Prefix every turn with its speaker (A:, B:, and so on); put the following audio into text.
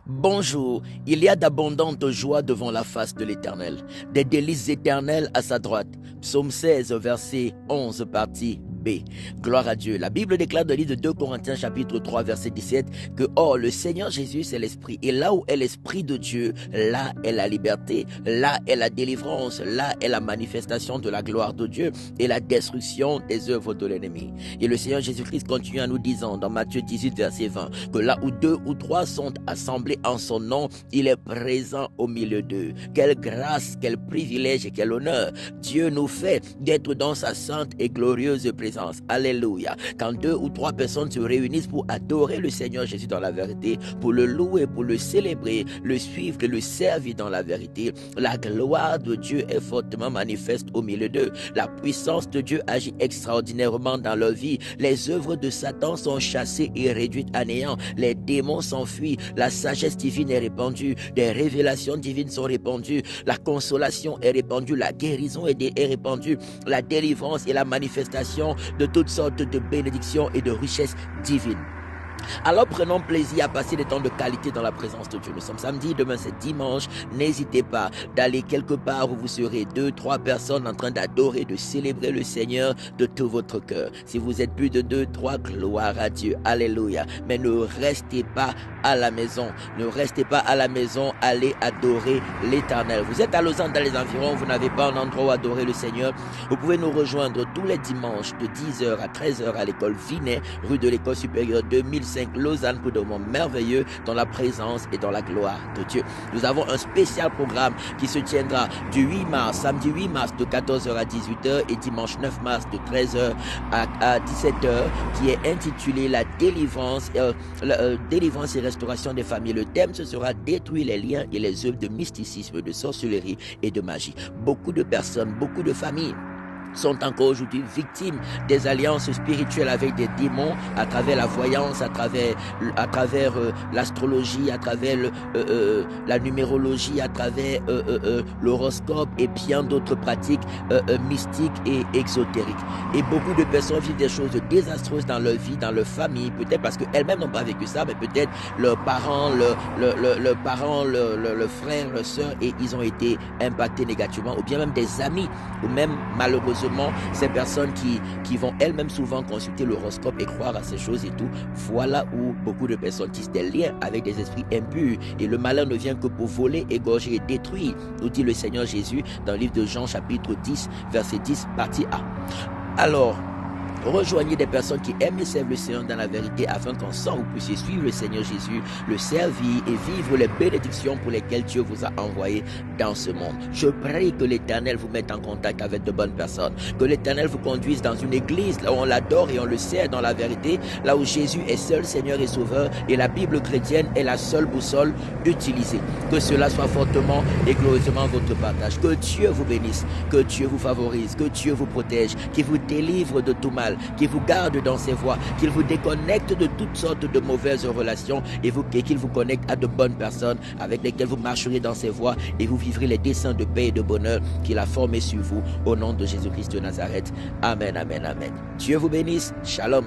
A: Bonjour, il y a d'abondantes joies devant la face de l'Éternel, des délices éternelles à sa droite. Psaume 16, verset 11, partie B. Gloire à Dieu. La Bible déclare dans le livre de 2 Corinthiens chapitre 3 verset 17 que or le Seigneur Jésus c'est l'Esprit, et là où est l'Esprit de Dieu, là est la liberté, là est la délivrance, là est la manifestation de la gloire de Dieu et la destruction des œuvres de l'ennemi. Et le Seigneur Jésus-Christ continue en nous disant dans Matthieu 18 verset 20 que là où 2 ou 3 sont assemblés en son nom, il est présent au milieu d'eux. Quelle grâce, quel privilège et quel honneur Dieu nous fait d'être dans sa sainte et glorieuse présence. Alléluia. Quand 2 ou 3 personnes se réunissent pour adorer le Seigneur Jésus dans la vérité, pour le louer, pour le célébrer, le suivre et le servir dans la vérité, la gloire de Dieu est fortement manifeste au milieu d'eux. La puissance de Dieu agit extraordinairement dans leur vie. Les œuvres de Satan sont chassées et réduites à néant. Les démons s'enfuient. La sagesse divine est répandue. Des révélations divines sont répandues. La consolation est répandue. La guérison est répandue. La délivrance et la manifestation de toutes sortes de bénédictions et de richesses divines. Alors prenons plaisir à passer des temps de qualité dans la présence de Dieu. Nous sommes samedi, demain c'est dimanche. N'hésitez pas d'aller quelque part où vous serez 2, 3 personnes en train d'adorer, de célébrer le Seigneur de tout votre cœur. Si vous êtes plus de 2, 3, gloire à Dieu. Alléluia. Mais ne restez pas à la maison. Ne restez pas à la maison. Allez adorer l'Éternel. Vous êtes à Lausanne dans les environs. Vous n'avez pas un endroit où adorer le Seigneur. Vous pouvez nous rejoindre tous les dimanches de 10h à 13h à l'école Vinet, rue de l'école supérieure 2005 Lausanne pour des moments merveilleux dans la présence et dans la gloire de Dieu. Nous avons un spécial programme qui se tiendra du 8 mars, samedi 8 mars de 14h à 18h et dimanche 9 mars de 13h à 17h qui est intitulé la délivrance, délivrance et restauration des familles. Le thème ce sera détruire les liens et les œuvres de mysticisme, de sorcellerie et de magie. Beaucoup de personnes, beaucoup de familles sont encore aujourd'hui victimes des alliances spirituelles avec des démons à travers la voyance, à travers l'astrologie, à travers la numérologie, à travers l'horoscope et bien d'autres pratiques mystiques et exotériques. Et beaucoup de personnes vivent des choses désastreuses dans leur vie, dans leur famille, peut-être parce qu'elles-mêmes n'ont pas vécu ça, mais peut-être leurs parents, leurs frères, leurs sœurs, et ils ont été impactés négativement, ou bien même des amis, ou même malheureusement ces personnes qui vont elles-mêmes souvent consulter l'horoscope et croire à ces choses et tout. Voilà où beaucoup de personnes tissent des liens avec des esprits impurs, et le malheur ne vient que pour voler, égorger et détruire, nous dit le Seigneur Jésus dans le livre de Jean chapitre 10 verset 10 partie A. Alors rejoignez des personnes qui aiment et servent le Seigneur dans la vérité afin qu'ensemble vous puissiez suivre le Seigneur Jésus, le servir et vivre les bénédictions pour lesquelles Dieu vous a envoyé dans ce monde. Je prie que l'Éternel vous mette en contact avec de bonnes personnes, que l'Éternel vous conduise dans une église là où on l'adore et on le sert dans la vérité, là où Jésus est seul Seigneur et Sauveur et la Bible chrétienne est la seule boussole utilisée. Que cela soit fortement et glorieusement votre partage. Que Dieu vous bénisse, que Dieu vous favorise, que Dieu vous protège, qu'il vous délivre de tout mal, qu'il vous garde dans ses voies, qu'il vous déconnecte de toutes sortes de mauvaises relations et qu'il vous connecte à de bonnes personnes avec lesquelles vous marcherez dans ses voies et vous vivrez les desseins de paix et de bonheur qu'il a formés sur vous au nom de Jésus-Christ de Nazareth. Amen, amen, amen. Dieu vous bénisse. Shalom.